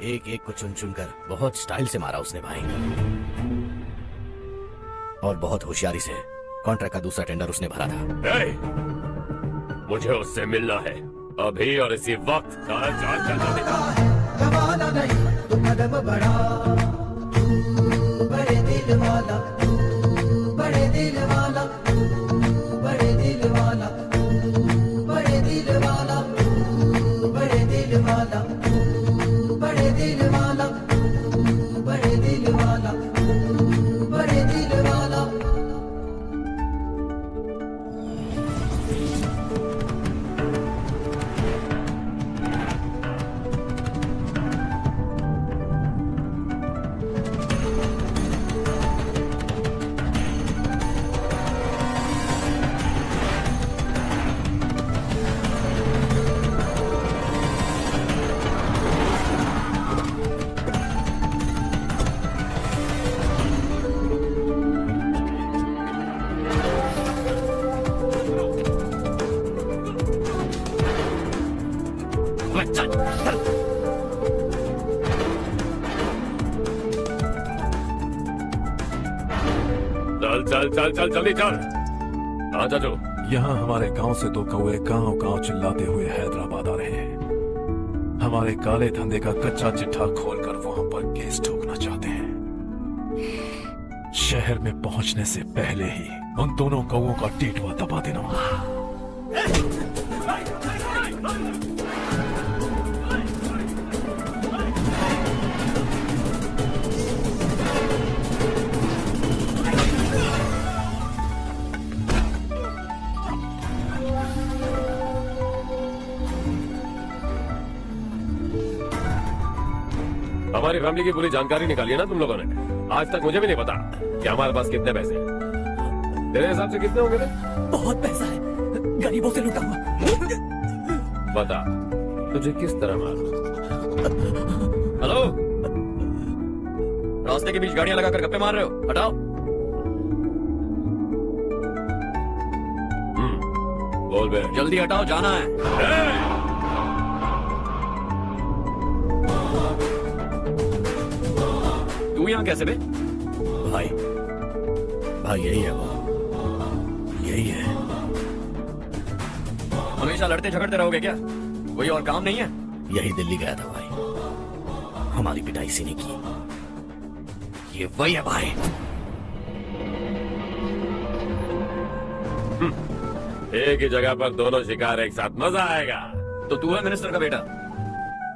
एक एक को चुन चुन कर बहुत स्टाइल से मारा उसने भाई, और बहुत होशियारी से कॉन्ट्रैक्ट का दूसरा टेंडर उसने भरा था। hey! मुझे उससे मिलना है अभी और इसी वक्त। जमाना नहीं तू कदम बढ़ा, तू बड़े दिल वाला, तू बड़े दिल वाला, तू बड़े दिल वाला, तू बड़े दिल वाला, तू बड़े दिल वाला, तू बड़े दिल वाला, तू बड़े दिल वाला, तू बड़े दिल वाला। चल चल चल चल जल्दी चल। हाँ चाचू। यहाँ हमारे गांव से दो कौवे गांव गांव चिल्लाते हुए हैदराबाद आ रहे हैं। हमारे काले धंधे का कच्चा चिट्ठा खोलकर वो हम पर केस ठोकना चाहते हैं। शहर में पहुंचने से पहले ही उन दोनों कौवों का टीटवा दबा देना। हमारी फैमिली की पूरी जानकारी निकाली है ना तुम लोगों ने। आज तक मुझे भी नहीं पता कि हमारे पास कितने पैसे हैं। तेरे हिसाब से कितने होंगे? बहुत पैसा है, गरीबों से लुटा हुआ। बता तुझे किस तरह मालूम? हेलो, रास्ते के बीच गाड़ियां लगाकर गप्पे मार रहे हो? हटाओ। बोल बे, जल्दी हटाओ, जाना है। तू यहाँ कैसे बे? भाई भाई यही है वो, यही है। हमेशा लड़ते झगड़ते रहोगे क्या? कोई और काम नहीं है? यही दिल्ली गया था भाई, हमारी पिटाई इसी ने की। ये वही है भाई। एक ही जगह पर दोनों शिकार एक साथ, मजा आएगा। तो तू है मिनिस्टर का बेटा?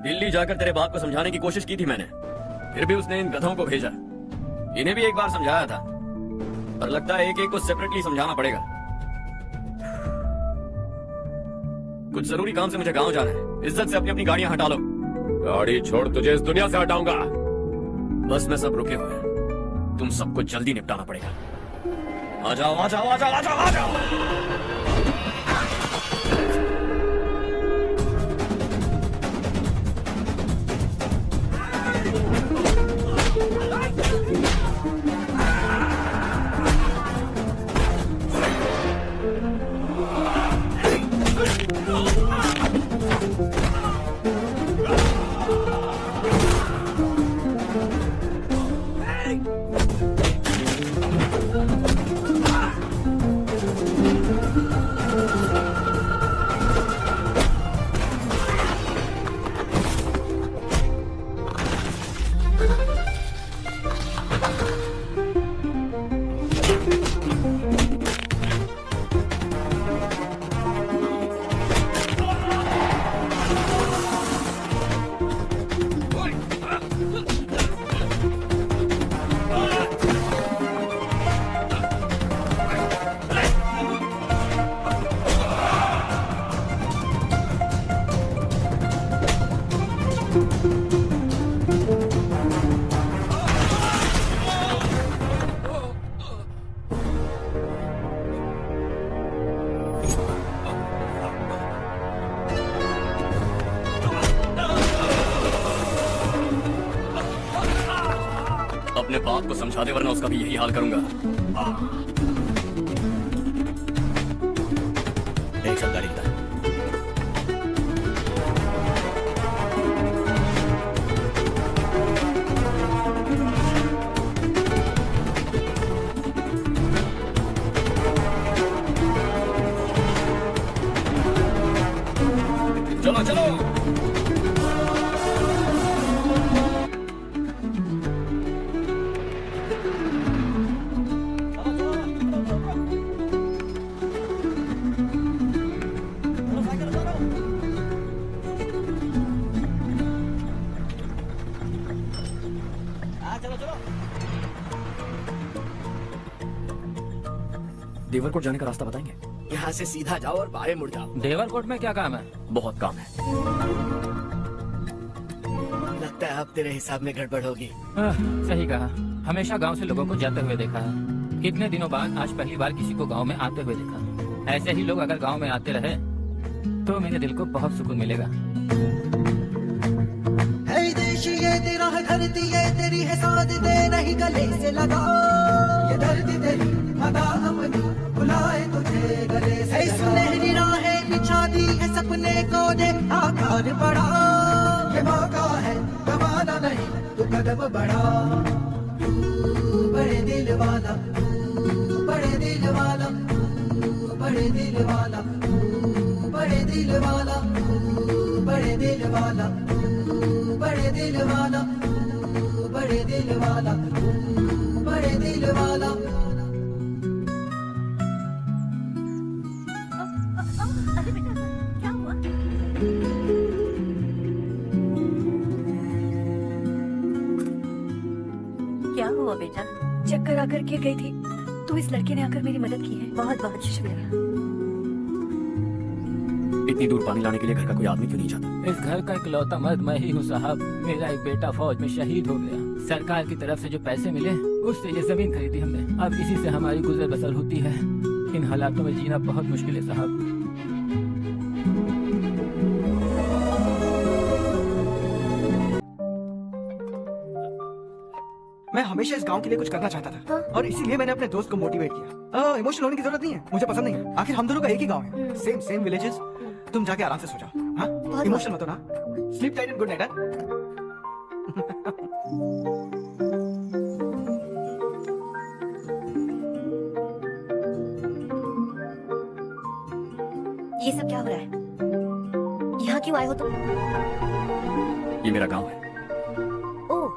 दिल्ली जाकर तेरे बाप को समझाने की कोशिश की थी मैंने, फिर भी उसने इन गधों को भेजा। इन्हें भी एक बार समझाया था, पर लगता है एक एक को सेपरेटली समझाना पड़ेगा। कुछ जरूरी काम से मुझे गांव जाना है। इज्जत से अपनी अपनी गाड़ियां हटा लो। गाड़ी छोड़, तुझे इस दुनिया से हटाऊंगा। बस में सब रुके हुए हैं, तुम सबको जल्दी निपटाना पड़ेगा। आ जाओ आ जाओ आ जाओ आ जाओ आ जाओ। अपने बाप को समझा दे, वरना उसका भी यही हाल करूंगा। एक साथ गाड़ी निकाल। देवरकोट जाने का रास्ता बताएंगे? यहाँ से सीधा जाओ और बाएं मुड़ जाओ। देवरकोट में क्या काम है? बहुत काम है। लगता है अब तेरे हिसाब में गड़बड़ होगी। सही कहा। हमेशा गांव से लोगों को जाते हुए देखा है। कितने दिनों बाद आज पहली बार किसी को गांव में आते हुए देखा। ऐसे ही लोग अगर गांव में आते रहे तो मेरे दिल को बहुत सुकून मिलेगा। है देश ये तेरा है, धरती ये तेरी है, साथ दे नहीं गले से लगा। ये धरती तेरी अदा अपनी बुलाए तुझे गले से लगा। सुनहरी राहें बिछा दी है, सपने को दे आकार बढ़ा। ये मौका है गवाना नहीं, तू कदम बढ़ा। तू बड़े दिल वाला, तू बड़े दिल वाला, तू बड़े दिल वाला, तू बड़े दिल वाला, तू बड़े दिल वाला, तू बड़े दिल वाला, तू बड़े दिल वाला, तू बड़े दिल वाला। अरे बेटा क्या हुआ? क्या हुआ बेटा? चक्कर आकर के गई थी तो इस लड़के ने आकर मेरी मदद की है। बहुत बहुत शुक्रिया। इतनी दूर पानी लाने के लिए घर का कोई आदमी क्यों नहीं जाता? इस घर का इकलौता मर्द मैं ही हूँ साहब। मेरा एक बेटा फौज में शहीद हो गया। सरकार की तरफ से जो पैसे मिले उससे ये जमीन खरीदी हमने। अब इसी से हमारी गुजर बसर होती है। इन हालातों में जीना बहुत मुश्किल है साहब। मैं हमेशा इस गांव के लिए कुछ करना चाहता था और इसीलिए मैंने अपने दोस्त को मोटिवेट किया। इमोशनल होने की जरूरत नहीं है, मुझे पसंद नहीं है। आखिर हम दोनों का एक ही गांव है, सेम विलेजेस। तुम जाके आराम से सो जाओ। हाँ, इमोशनल मत हो ना। Sleep tight and good night. ये सब क्या हो रहा है? यहाँ क्यों आए हो तुम? ये मेरा गांव है। ओह,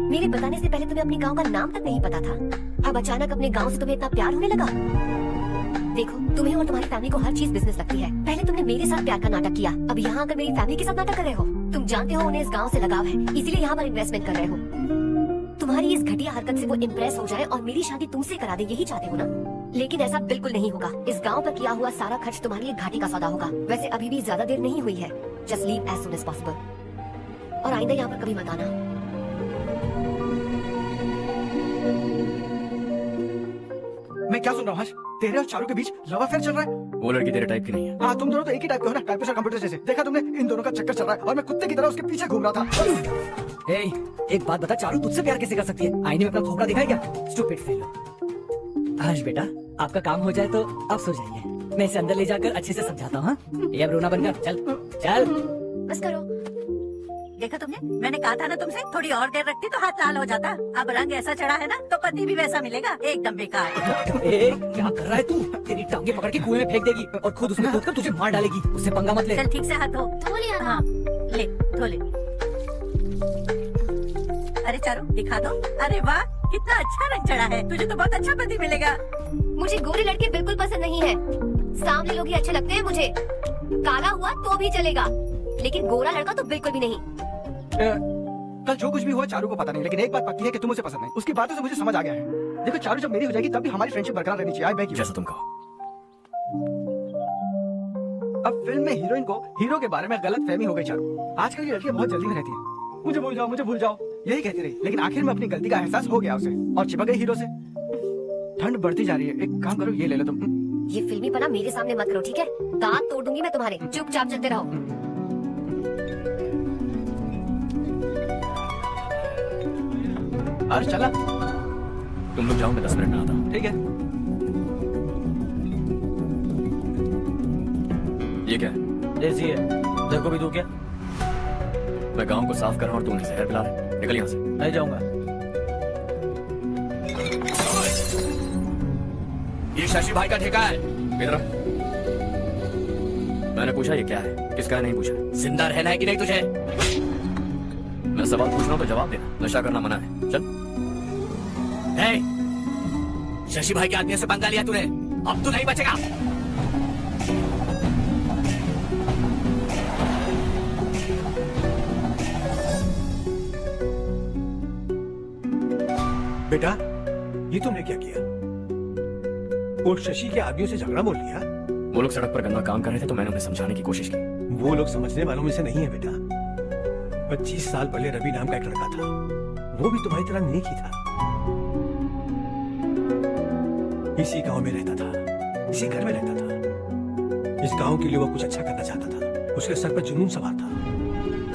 मेरे बताने से पहले तुम्हें अपने गांव का नाम तक नहीं पता था। अब अचानक अपने गांव से तुम्हें इतना प्यार होने लगा। देखो, तुम्हें और तुम्हारी फैमिली को हर चीज बिजनेस लगती है। पहले तुमने मेरे साथ प्यार का नाटक किया, अब यहाँ आकर मेरी फैमिली के साथ नाटक कर रहे हो। तुम जानते हो उन्हें इस गांव से लगाव है, इसीलिए यहाँ पर इन्वेस्टमेंट कर रहे हो। तुम्हारी इस घटिया हरकत से वो इम्प्रेस हो जाए और मेरी शादी तुमसे करा दे, यही चाहते हो ना? लेकिन ऐसा बिल्कुल नहीं होगा। इस गांव पर किया हुआ सारा खर्च तुम्हारे लिए घाटे का सौदा होगा। वैसे अभी भी ज्यादा देर नहीं हुई है। Just leave as soon as possible और आइंदा यहाँ पर कभी मत आना। मैं क्या सुन रहा हूँ हर्ष? तेरे और चारू के बीच लव अफेयर चल रहा है? वो लड़की तेरे टाइप की नहीं है। हाँ, तुम दोनों तो एक ही टाइप के हो ना, टाइपिस्ट और कंप्यूटर जैसे। देखा तुमने, इन दोनों का चक्कर चल रहा है और मैं कुत्ते की तरह उसके पीछे घूम रहा था। एक बात बता, चारू तुझसे प्यार कैसे कर सकती है? आईने में अपना खोपड़ा दिखाई क्या? Stupid fellow. हर्ष बेटा, आपका काम हो जाए तो आप सो जाइए। मैं इसे अंदर ले जाकर अच्छे से समझाता हूँ। ये अब रोना बंद कर। चल चल। बस करो। देखा तुमने, मैंने कहा था ना तुमसे, थोड़ी और देर रखती तो हाथ लाल हो जाता। अब रंग ऐसा चढ़ा है ना तो पति भी वैसा मिलेगा, एकदम बेकार। क्या कर रहा है तू? तेरी टांगे पकड़ के कुएं में फेंक देगी और खुद उसमें कूदकर तुझे मार डालेगी। उससे पंगा मत ले। चल ठीक से हाथ धो। धो लिया ना? हाँ, ले धो ले। अरे चारू दिखा दो। अरे वाह, कितना अच्छा रंग चढ़ा है। तुझे तो बहुत अच्छा पति मिलेगा। मुझे गोरे लड़के बिल्कुल पसंद नहीं है। सामने लोग ही अच्छे लगते हैं मुझे। काला हुआ तो भी चलेगा, लेकिन गोरा लड़का तो बिल्कुल भी नहीं। कल जो कुछ भी हुआ चारू को पता नहीं, लेकिन एक बात पक्की है कि तुम उसे पसंद नहीं। उसकी बातों से मुझे समझ आ गया है। देखो, चारू जब मेरी हो जाएगी तब भी हमारी फ्रेंडशिप बरकरार रहनी चाहिए। I beg you. जैसा तुम कहो। अब फिल्म में हीरोइन को हीरो के बारे में गलत फहमी हो गई चारू। आजकल की लड़कियां बहुत जल्दी में रहती हैं। मुझे भूल जाओ, मुझे भूल जाओ, यही कहती रही। लेकिन आखिर में अपनी गलती का एहसास हो गया उसे और चिपक गई हीरो से। ठंड बढ़ती जा रही है, एक काम करो, ये ले लो तुम। ये फिल्मी पना मेरे सामने मत करो, ठीक है? दांत तोड़ दूंगी मैं तुम्हारे। चुपचाप चलते रहो। हर्ष चला। तुम लोग जाओ, मैं 10 मिनट में आता हूँ। ठीक है। ये क्या है? ऐसी है, तेरे को भी दूं क्या? मैं गांव को साफ कर रहा हूँ और तू उन्हें जहर पिला रहा है। निकल यहाँ से। मैं जाऊंगा। ये शशि भाई का ठेका है। इधर आ। मैंने पूछा ये क्या है, किसका है नहीं पूछा। जिंदा रहना है कि नहीं तुझे? मैं सवाल पूछ रहा हूँ तो जवाब देना। नशा करना मना है। चल। शशि भाई के आदमियों से पंगा लिया तूने, अब तू नहीं बचेगा। बेटा, ये तुमने क्या किया? और शशि के आदमियों से झगड़ा बोल लिया। वो लोग सड़क पर गंदा काम कर रहे थे तो मैंने उन्हें समझाने की कोशिश की। वो लोग समझने वालों में से नहीं है बेटा। 25 साल पहले रवि नाम का एक लड़का था, वो भी तुम्हारी तरह नेक ही था। इसी गांव में रहता था, इसी घर में रहता था। इस गांव के लिए वो कुछ अच्छा करना चाहता था। उसके सर पर जुनून सवार था।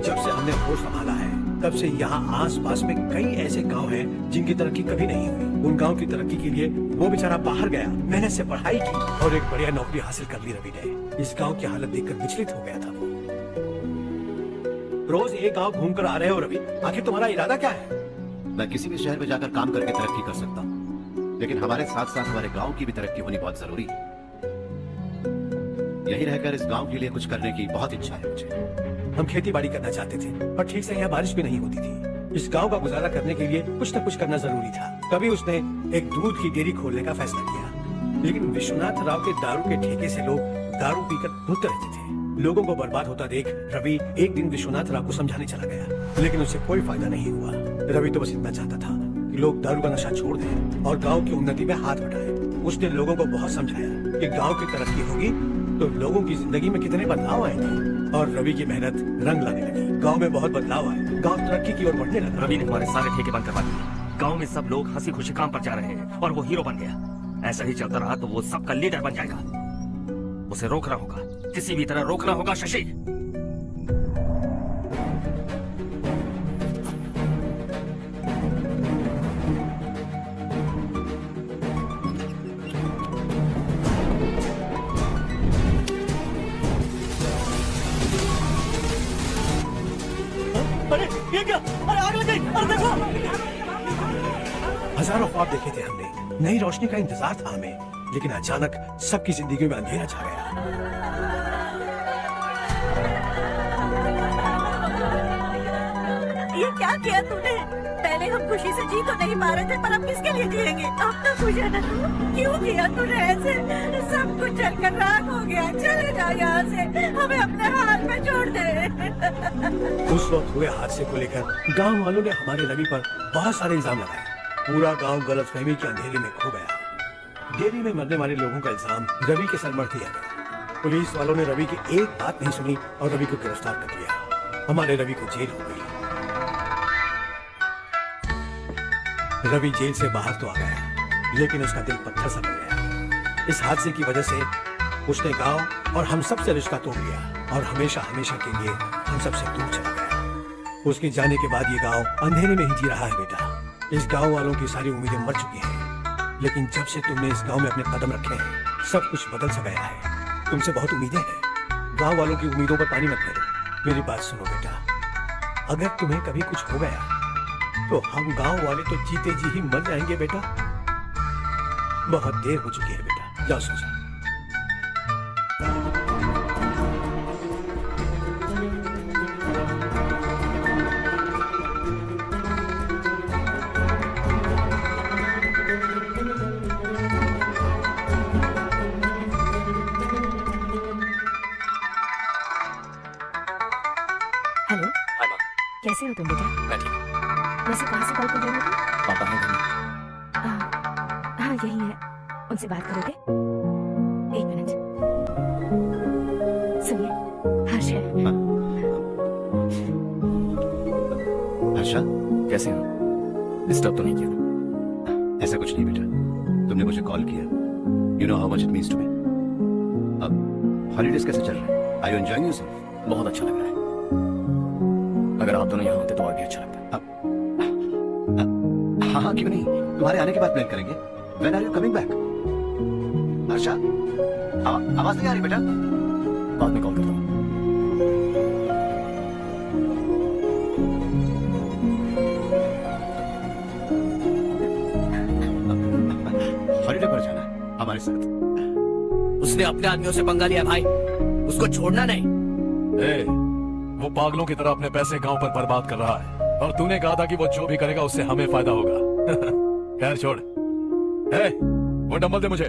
जब से हमने होश संभाला है तब से यहाँ आस-पास में कई ऐसे गांव हैं जिनकी तरक्की कभी नहीं हुई। उन गांव की तरक्की के लिए वो बेचारा बाहर गया, मेहनत से पढ़ाई की और एक बढ़िया नौकरी हासिल कर ली रवि ने। इस गांव की हालत देखकर विचलित हो गया था वो। रोज एक गांव घूमकर आ रहे हो रवि, आखिर तुम्हारा इरादा क्या है? मैं किसी भी शहर में जाकर काम करके तरक्की कर सकता हूँ, लेकिन हमारे साथ साथ हमारे गांव की भी तरक्की होनी बहुत जरूरी है। यही रहकर इस गांव के लिए कुछ करने की बहुत इच्छा है मुझे। हम खेती बाड़ी करना चाहते थे, पर ठीक से यहाँ बारिश भी नहीं होती थी। इस गांव का गुजारा करने के लिए कुछ न कुछ करना जरूरी था। तभी उसने एक दूध की डेयरी खोलने का फैसला किया। लेकिन विश्वनाथ राव के दारू के ठेके से लोग दारू पीकर धुत रहते थे। लोगों को बर्बाद होता देख रवि एक दिन विश्वनाथ राव को समझाने चला गया, लेकिन उससे कोई फायदा नहीं हुआ। रवि तो बस इतना चाहता था कि लोग दारू का नशा छोड़ दें और गांव की उन्नति में हाथ बटाएं। उसने लोगों को बहुत समझाया कि गांव की तरक्की होगी तो लोगों की जिंदगी में कितने बदलाव आएंगे, और रवि की मेहनत रंग लाने लगी। गांव में बहुत बदलाव आए, गांव तरक्की की ओर बढ़ने लगा। रवि ने हमारे सारे ठेके बंद करवा दिए। गांव में सब लोग हंसी खुशी काम पर जा रहे हैं और वो हीरो बन गया। ऐसा ही चलता रहा तो वो सबका लीडर बन जाएगा। उसे रोकना होगा, किसी भी तरह रोकना होगा शशि। अरे ये क्या? अरे आग लग गई! अरे देखो! हजारों ख्वाब देखे थे हमने, नई रोशनी का इंतजार था हमें, लेकिन अचानक सबकी जिंदगी में अंधेरा छा गया। ये क्या किया तूने? पहले हम खुशी से जी तो नहीं पा रहे थे, पर अब किसके लिए जिएंगे? अब तो खुश है ना? क्यों किया तूने ऐसे? सब कुछ जलकर राख हो गया। चले जा यहाँ से, हमें अपने हाल में छोड़ दे। उस वक्त हुए हादसे को लेकर गांव वालों ने हमारे रवि पर बहुत सारे इल्जाम लगाए। पूरा गांव गलतफहमी के अंधेरे में खो गया। डेयरी में मरने वाले लोगों का इल्जाम रवि के सर मर दिया गया। पुलिस वालों ने रवि की एक बात नहीं सुनी और रवि को गिरफ्तार कर लिया। हमारे रवि को जेल हो गई। रवि जेल से बाहर तो आ गया, लेकिन उसका दिल पत्थर सा बन गया। इस हादसे की वजह से उसने गांव और हम सब से रिश्ता तोड़ लिया और हमेशा हमेशा के लिए हम सबसे दूर चला गया। उसके जाने के बाद ये गांव अंधेरे में ही जी रहा है बेटा। इस गांव वालों की सारी उम्मीदें मर चुकी हैं, लेकिन जब से तुमने इस गांव में अपने कदम रखे हैं सब कुछ बदल सा गया है। तुमसे बहुत उम्मीदें हैं। गांव वालों की उम्मीदों पर पानी मत फेरो। मेरी बात सुनो बेटा, अगर तुम्हें कभी कुछ हो गया तो हम गांव वाले तो जीते जी ही मर जाएंगे बेटा। बहुत देर हो चुकी है बेटा, जाओ सो जाओ। हेलो, हाय माँ, कैसे हो तुम बेटा? मैं ठीक हूँ। वैसे कहाँ से कॉल कर रहे हो तुम? पापा हैं घर में? हाँ यही है, उनसे बात करोगे? एक मिनट, सुनिए, हर्ष है। हर्षा, कैसे हो? डिस्टर्ब तो नहीं किया ना? ऐसा कुछ नहीं बेटा, तुमने मुझे कॉल किया। You know how much it means to me. अब हॉलीडेज कैसे चल रहे हैं? Are you enjoying yourself? बहुत अच्छा लग रहा है। अगर आप दोनों यहाँ होते तो और भी अच्छा लगता। हाँ हाँ, क्यों नहीं, तुम्हारे आने के बाद प्लान करेंगे। When are you coming back? Harsha, आवाज नहीं आ रही बेटा। बाद में कॉल करता हूँ। हॉलीडे पर जाना है हमारे साथ। उसने अपने आदमियों से पंगा लिया भाई, उसको छोड़ना नहीं। वो पागलों की तरह अपने पैसे गांव पर बर्बाद कर रहा है, और तूने कहा था कि वो जो भी करेगा उससे हमें फायदा होगा। खैर छोड़। वो डंबल दे मुझे।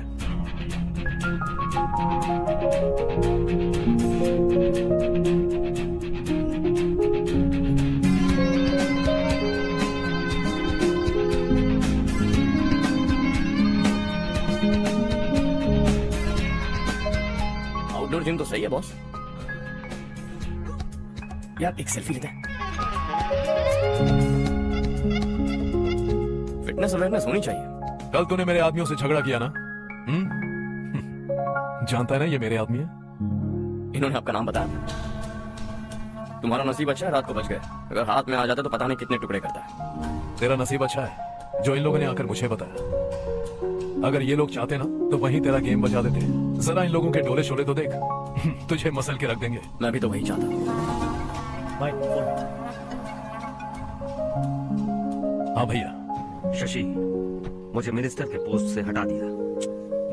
सही है बॉस। यार एक सेल्फी लेते हैं। फिटनेस अवेयरनेस होनी चाहिए। कल तूने मेरे आदमियों से झगड़ा किया ना? जानता है ना ये मेरे आदमी है। इन्होंने आपका नाम बताया? तुम्हारा नसीब अच्छा है रात को बच गए, अगर हाथ में आ जाता तो पता नहीं कितने टुकड़े करता है। तेरा नसीब अच्छा है जो इन लोगों ने आकर मुझे बताया। अगर ये लोग चाहते ना तो वहीं तेरा गेम बजा देते। जरा इन लोगों के डोले शोले तो देख। तुझे मसल के रख देंगे। मैं भी तो वही चाहता हूँ। हाँ भैया। शशि, मुझे मिनिस्टर के पोस्ट से हटा दिया।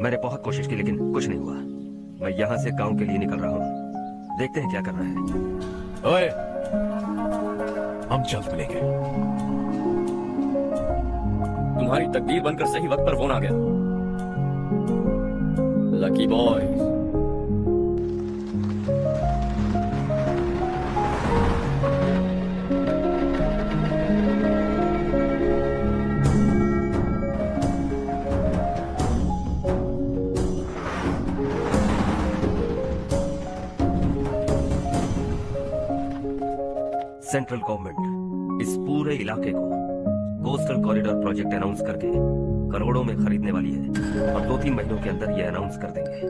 मैंने बहुत कोशिश की लेकिन कुछ नहीं हुआ। मैं यहाँ से गांव के लिए निकल रहा हूँ, देखते हैं क्या करना है। ओए, हम जल्द मिलेंगे। तुम्हारी तकदीर बनकर सही वक्त पर फोन आ गया। Lucky boy. सेंट्रल गवर्नमेंट इस पूरे इलाके को कोस्टल कॉरिडोर प्रोजेक्ट अनाउंस करके करोड़ों में खरीदने वाली है और 2-3 महीनों के अंदर ये अनाउंस कर देंगे।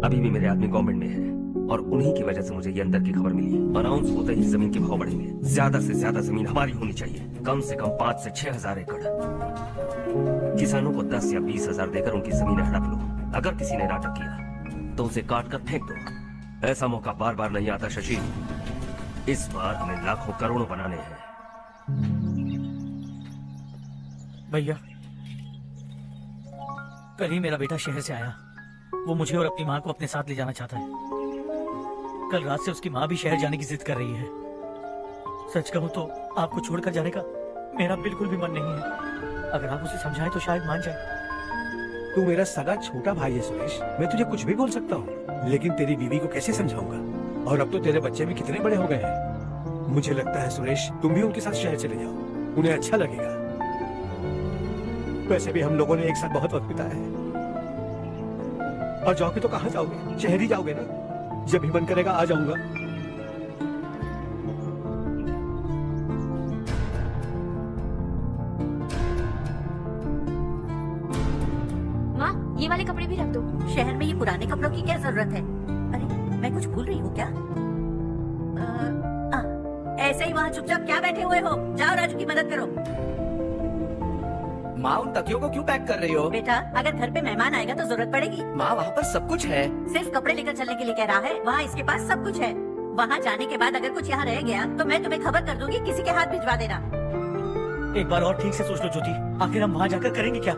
अभी भी मेरे आदमी गवर्नमेंट में है और उन्हीं की वजह से मुझे ये अंदर की खबर मिली है। अनाउंस होते ही जमीन के भाव बढ़ेंगे। ज्यादा से ज्यादा जमीन हमारी होनी चाहिए, कम से कम 5 से 6 हजार एकड़। किसानों को 10 या 20 हजार देकर उनकी जमीन हड़प लो। अगर किसी ने नाटक किया तो उसे काट कर फेंक दो। ऐसा मौका बार बार नहीं आता शशि। इस बार हमें लाखों करोड़ों बनाने हैं। भैया, कल ही मेरा बेटा शहर से आया। वो मुझे और अपनी माँ को अपने साथ ले जाना चाहता है। कल रात से उसकी माँ भी शहर जाने की जिद कर रही है। सच कहूँ तो आपको छोड़कर जाने का मेरा बिल्कुल भी मन नहीं है। अगर आप उसे समझाएं तो शायद मान जाए। तू मेरा सगा छोटा भाई है सुरेश, मैं तुझे कुछ भी बोल सकता हूँ, लेकिन तेरी बीवी को कैसे समझाऊंगा? और अब तो तेरे बच्चे भी कितने बड़े हो गए हैं। मुझे लगता है सुरेश तुम भी उनके साथ शहर चले जाओ, उन्हें अच्छा लगेगा। वैसे भी हम लोगों ने एक साथ बहुत वक्त बिताया है। और जाओगे तो कहाँ जाओगे? शहर ही जाओगे ना? जब भी मन करेगा आ जाऊंगा। माँ, ये वाले कपड़े भी रख दो। शहर में ये पुराने कपड़ों की क्या जरूरत है? अरे मैं कुछ भूल रही हूँ क्या? ऐसे ही वहाँ चुपचाप क्या बैठे हुए हो? जाओ राजू की मदद करो। माँ, उन तकियों को क्यों पैक कर रही हो? बेटा, अगर घर पे मेहमान आएगा तो जरूरत पड़ेगी। माँ, वहाँ पर सब कुछ है। सिर्फ कपड़े लेकर चलने के लिए कह रहा है। वहाँ इसके पास सब कुछ है। वहाँ जाने के बाद अगर कुछ यहाँ रह गया तो मैं तुम्हें खबर कर दूंगी, किसी के हाथ भिजवा देना। एक बार और ठीक से सोच लो ज्योति, आखिर हम वहाँ जाकर करेंगे क्या?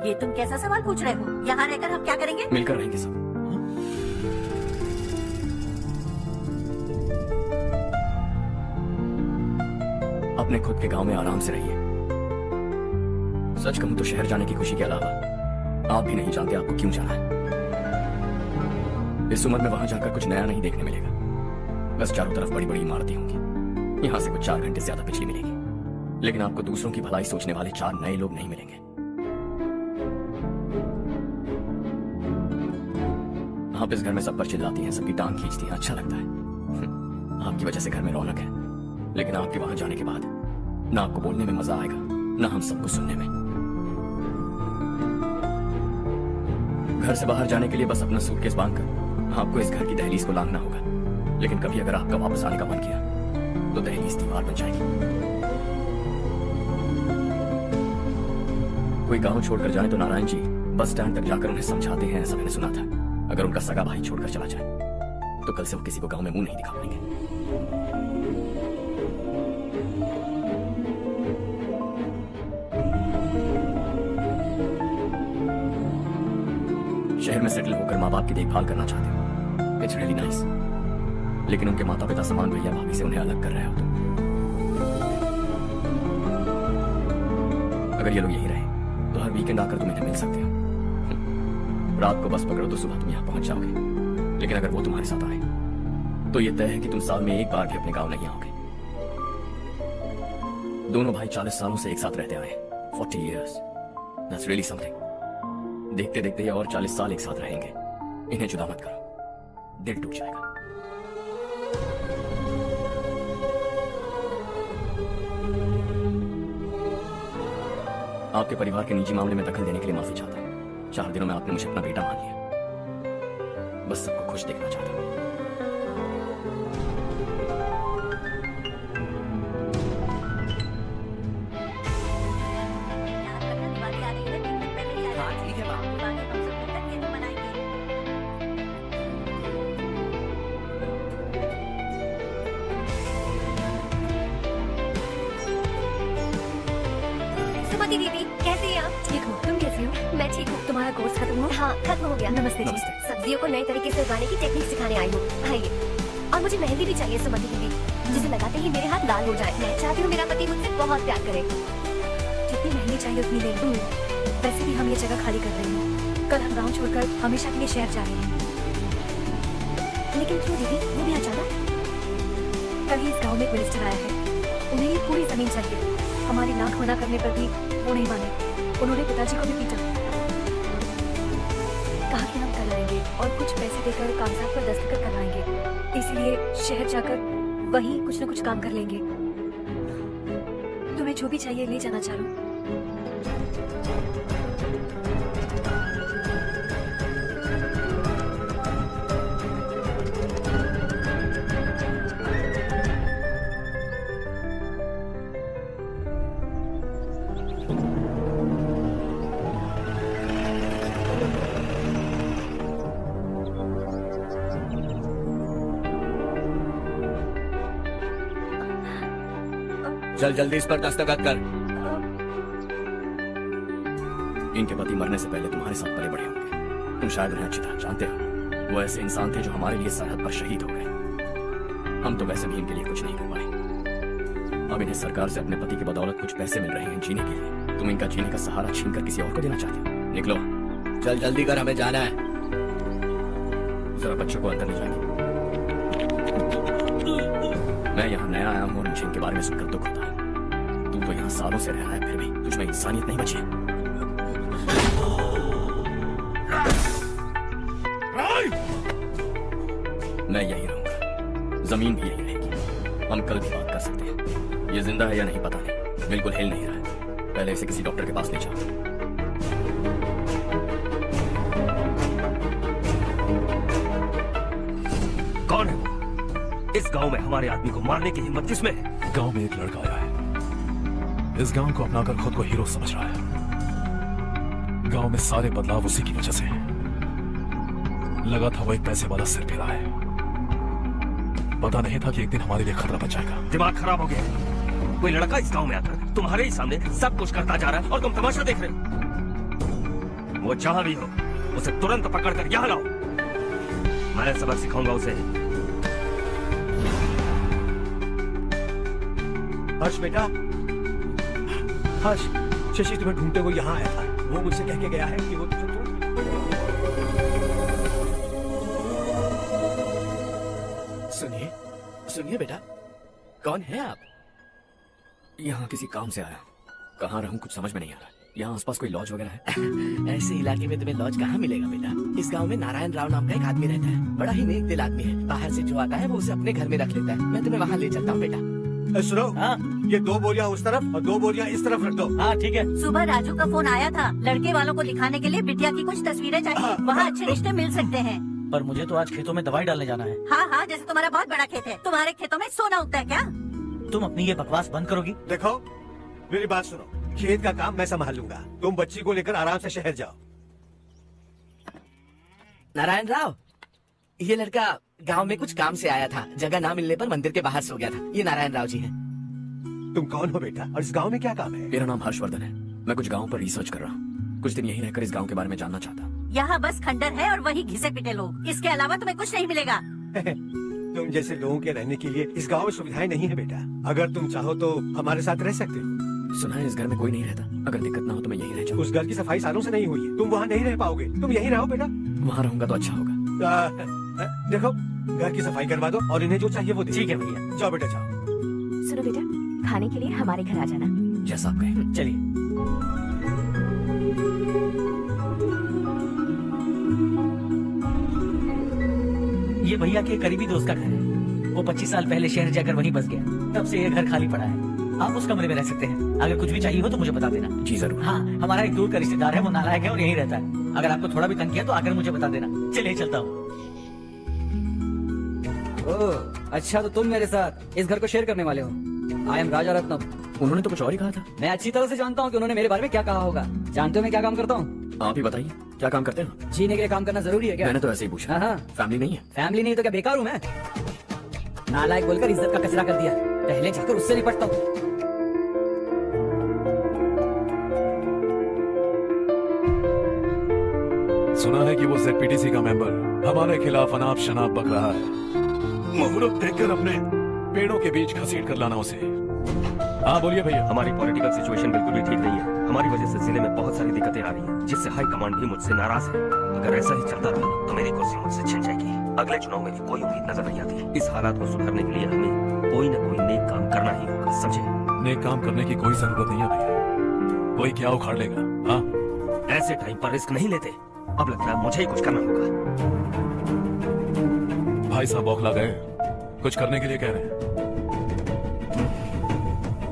ये तुम कैसा सवाल पूछ रहे हो? यहाँ रहकर हम क्या करेंगे? मिलकर रहेंगे सब। अपने खुद के गांव में आराम से रहिए। सच कहूं तो शहर जाने की खुशी के अलावा आप भी नहीं जानते आपको क्यों जाना है। इस उम्र में वहां जाकर कुछ नया नहीं देखने मिलेगा। बस चारों तरफ बड़ी बड़ी इमारतें होंगी। यहां से कुछ 4 घंटे ज्यादा बिजली मिलेगी, लेकिन आपको दूसरों की भलाई सोचने वाले 4 नए लोग नहीं मिलेंगे। आप इस घर में सब पर चिल्लाती हैं, सबकी टांग खींचती हैं, अच्छा लगता है। आपकी वजह से घर में रौनक है, लेकिन आपके वहां जाने के बाद ना आपको बोलने में मजा आएगा, ना हम सबको सुनने में। घर से बाहर जाने के लिए बस अपना सूटकेस बांधकर आपको इस घर की दहलीज को लांघना होगा। लेकिन कभी अगर आपका वापस आने का मन किया तो दहलीज दीवार बन जाएगी। कोई गांव छोड़कर जाए तो नारायण जी बस स्टैंड तक जाकर उन्हें समझाते हैं, ऐसा मैंने सुना था। अगर उनका सगा भाई छोड़कर चला जाए तो कल से वो किसी को गांव में मुंह नहीं दिखा पाएंगे। शहर में सेटल होकर माँ बाप की देखभाल करना चाहते हो, इट्स रियली नाइस। लेकिन उनके माता पिता समान भैया भाभी से उन्हें अलग कर रहे हो तुम। अगर ये लोग यही रहे तो हर वीकेंड आकर तुम इन्हें मिल सकते हो। रात को बस पकड़ो तो सुबह तुम यहाँ पहुंच जाओगे। लेकिन अगर वो तुम्हारे साथ आए तो ये तय है कि तुम साल में एक बार भी अपने गांव नहीं आओगे। दोनों भाई 40 सालों से एक साथ रहते आए, 40 years, that's really something। देखते देखते ये और 40 साल एक साथ रहेंगे। इन्हें जुदा मत करो, दिल टूट जाएगा। आपके परिवार के निजी मामले में दखल देने के लिए माफी चाहता हूँ। 4 दिनों में आपने मुझे अपना बेटा मान लिया। बस सबको खुश देखना चाहता हूँ। दिवाली आ रही है, 3 दिन पहले ही आ रही है। हाँ, ठीक है, माँ। दिवाली हम सब मिलकर ये भी मनाएंगे। सुमति दीदी, कैसे हैं आप? ठीक हूँ, तुम कैसी हो? मैं ठीक हूँ। तुम्हारा कोर्स खत्म हुआ? हाँ, खत्म हो गया। नमस्ते जी। नमस्ते। सब्जियों को नए तरीके से उगाने की टेक्निक सिखाने आई हूँ। आइए। और मुझे मेहंदी भी चाहिए सुमति दीदी, जिसे लगाते ही मेरे हाथ लाल हो जाए। मैं चाहती हूँ मेरा पति मुझसे बहुत प्यार करे। जितनी मेहंदी चाहिए उतनी ले। वैसे भी हम ये जगह खाली कर रहे हैं। कल हम गाँव छोड़कर हमेशा के लिए शहर जा रहे हैं। लेकिन क्यों दीदी, वो भी अचानक? कल ही इस गाँव में एक मिनिस्टर आया है, उन्हें ये पूरी जमीन चाहिए। हमारी नाक मना करने पर भी वो नहीं माने। उन्होंने पिताजी को भी पीटा। कहा कि हम कल आएंगे और कुछ पैसे देकर कागजात पर दस्तखत करवाएंगे। इसलिए शहर जाकर वहीं कुछ न कुछ काम कर लेंगे। तुम्हें जो भी चाहिए ले जाना चाहूँ। चल जल्दी इस पर दस्तखत कर। इनके पति मरने से पहले तुम्हारे साथ पले बड़े होंगे। तुम शायद उन्हें अच्छी तरह जानते हो। वो ऐसे इंसान थे जो हमारे लिए सरहद पर शहीद हो गए। हम तो वैसे भी इनके लिए कुछ नहीं कर पाए। अब इन्हें सरकार से अपने पति की बदौलत कुछ पैसे मिल रहे हैं जीने के लिए। तुम इनका जीने का सहारा छीनकर किसी और को देना चाहते हो। निकलो, चल जल्दी कर, हमें जाना है। जरा बच्चों को अंदर ले जाएंगे। मैं यहाँ नया आया हूँ और मुझे इनके बारे में सुनकर दुख होता है। तू तो यहाँ सालों से रह रहा है, फिर भी तुझमें इंसानियत नहीं बची है। मैं यही रहूंगा, जमीन भी यही रहेगी। हम कल भी बात कर सकते हैं। ये जिंदा है या नहीं पता नहीं, बिल्कुल हिल नहीं रहा है। पहले इसे किसी डॉक्टर के पास ले जाओ। कौन है वो? इस गांव में हमारे आदमी को मारने की हिम्मत किसमें है? गांव में एक लड़का आया है, इस गांव को अपनाकर खुद को हीरो समझ रहा है। गांव में सारे बदलाव उसी की वजह से हैं। लगा था वो एक पैसे वाला सिर फिरा है। पता नहीं था कि एक दिन हमारे लिए खतरा बच जाएगा। दिमाग खराब हो गया है। कोई लड़का इस गांव में आकर तुम्हारे ही सामने सब कुछ करता जा रहा है और तुम तमाशा देख रहे हो। वो जहां भी हो उसे तुरंत पकड़कर यहां लाओ। मैं सबक सिखाऊंगा उसे। हर्ष बेटा, हर्ष, शशि तुम्हें ढूंढते हुए यहाँ आया था। वो मुझसे कह के गया है कि वो सुनिए, सुनिए बेटा, कौन है आप? यहाँ किसी काम से आया। कहाँ रहूं कुछ समझ में नहीं आ रहा। यहाँ आसपास कोई लॉज वगैरह है? ऐसे इलाके में तुम्हें लॉज कहाँ मिलेगा बेटा? इस गांव में नारायण राव नाम का एक आदमी रहता है। बड़ा ही नेक दिल आदमी है। बाहर से जो आता है वो उसे अपने घर में रख लेता है। मैं तुम्हें वहाँ ले चलता हूँ बेटा। सुनो, हाँ ये 2 बोरियां उस तरफ और 2 बोरियां इस तरफ रख दो। हाँ ठीक है। सुबह राजू का फोन आया था, लड़के वालों को दिखाने के लिए बिटिया की कुछ तस्वीरें चाहिए। वहाँ अच्छे रिश्ते मिल सकते हैं। पर मुझे तो आज खेतों में दवाई डालने जाना है। हाँ हाँ, जैसे तुम्हारा बहुत बड़ा खेत है, तुम्हारे खेतों में सोना उगता है क्या? तुम अपनी ये बकवास बंद करोगी? देखो, मेरी बात सुनो, खेत का काम मैं संभाल लूंगा। तुम बच्ची को लेकर आराम से शहर जाओ। नारायण राव, ये लड़का गांव में कुछ काम से आया था। जगह ना मिलने पर मंदिर के बाहर सो गया था। ये नारायण राव जी हैं। तुम कौन हो बेटा और इस गांव में क्या काम है? मेरा नाम हर्षवर्धन है। मैं कुछ गाँव पर रिसर्च कर रहा हूँ। कुछ दिन यहीं रहकर इस गाँव के बारे में जानना चाहता हूँ। यहाँ बस खंडर है और वही घिसे पिटे लोग। इसके अलावा तुम्हें कुछ नहीं मिलेगा। तुम जैसे लोगों के रहने के लिए इस गांव में सुविधाएं नहीं है बेटा। अगर तुम चाहो तो हमारे साथ रह सकते हो। सुना है इस घर में कोई नहीं रहता। अगर दिक्कत ना हो तो मैं यहीं रह जाऊँ। उस घर की सफाई सालों से नहीं हुई है। तुम वहाँ नहीं रह पाओगे। तुम यहीं रहो बेटा। वहाँ रहूंगा तो अच्छा होगा। देखो, घर की सफाई करवा दो और इन्हें जो चाहिए वो दे। ठीक है भैया। जाओ बेटा जाओ। सुनो बेटा, खाने के लिए हमारे घर आ जाना। जैसा आप कहें। चलिए। ये भैया के करीबी दोस्त का घर है। वो 25 साल पहले शहर जाकर वहीं बस गया। तब से ये घर खाली पड़ा है। आप उस कमरे में रह सकते हैं। अगर कुछ भी चाहिए हो तो मुझे बता देना। जी जरूर। हाँ, हमारा एक दूर का रिश्तेदार है, वो नालायक है और यहीं रहता है। अगर आपको थोड़ा भी तंग किया तो आकर मुझे बता देना। चलिए चलता हूँ। ओह, अच्छा तो तुम मेरे साथ इस घर को शेयर करने वाले हो। आई एम राजा रत्नम। उन्होंने तो कुछ और ही कहा था। मैं अच्छी तरह से जानता हूँ कि उन्होंने मेरे बारे में क्या कहा होगा। जानते हो मैं क्या काम करता हूँ? आप ही बताइए, क्या काम करते हैं? जीने के लिए काम करना जरूरी है क्या? मैंने तो ऐसे ही पूछा। हाँ हाँ, फैमिली नहीं है? फैमिली नहीं तो क्या बेकार हूँ मैं? नालायक बोलकर इज्जत का कचरा कर दिया। पहले जाकर उससे निपटता हूँ। सुना है कि वो ZPTC का मेंबर हमारे खिलाफ अनाप शनाप बक रहा है। मुहूर्त देखकर अपने पेड़ों के बीच घसीट कर लाना उसे। हाँ बोलिए भैया। हमारी पॉलिटिकल सिचुएशन बिल्कुल भी ठीक नहीं है। हमारी वजह से जिले में बहुत सारी दिक्कतें आ रही हैं, जिससे हाई कमांड भी मुझसे नाराज है। अगर ऐसा ही चलता रहा तो मेरी कुर्सी मुझसे छिन जाएगी। अगले चुनाव में भी कोई उम्मीद नजर नहीं आती। इस हालात को सुधारने के लिए हमें कोई न कोई नेक काम करना ही होगा, समझे? नेक काम करने की कोई जरूरत नहीं है भैया। कोई क्या उखाड़ लेगा? हाँ, ऐसे टाइम पर रिस्क नहीं लेते। अब लगता है मुझे ही कुछ करना होगा। भाई साहब बौखला गए, कुछ करने के लिए कह रहे हैं।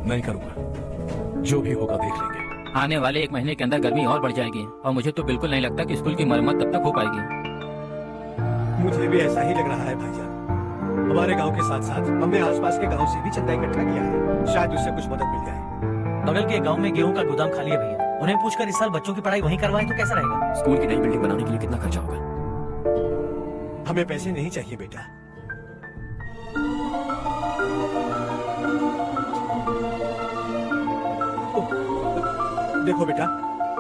नहीं करूंगा, जो भी होगा देख लेंगे। आने वाले 1 महीने के अंदर गर्मी और बढ़ जाएगी और मुझे तो बिल्कुल नहीं लगता कि स्कूल की मरम्मत तब तक हो पाएगी। मुझे भी ऐसा ही लग रहा है भाईजान। हमारे गांव के साथ साथ हमने आसपास के गांव से भी चंदा इकट्ठा किया है, शायद उससे कुछ मदद मिल जाए। बगल के गांव में गेहूं का गोदाम खाली है भैया। उन्हें पूछकर इस साल बच्चों की पढ़ाई वहीं करवाएं तो कैसा रहेगा? स्कूल की नई बिल्डिंग बनाने के लिए कितना खर्चा होगा? हमें पैसे नहीं चाहिए बेटा। देखो बेटा,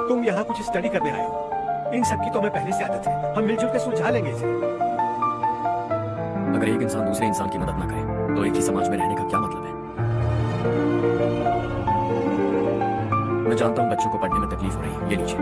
तुम यहाँ कुछ स्टडी करने आए हो। इन सब की तो हमें पहले से आदत है। हम मिलजुल के सुलझा लेंगे इसे। अगर एक इंसान दूसरे इंसान की मदद ना करे तो एक ही समाज में रहने का क्या मतलब है? मैं जानता हूँ बच्चों को पढ़ने में तकलीफ हो रही है, ये लीजिए।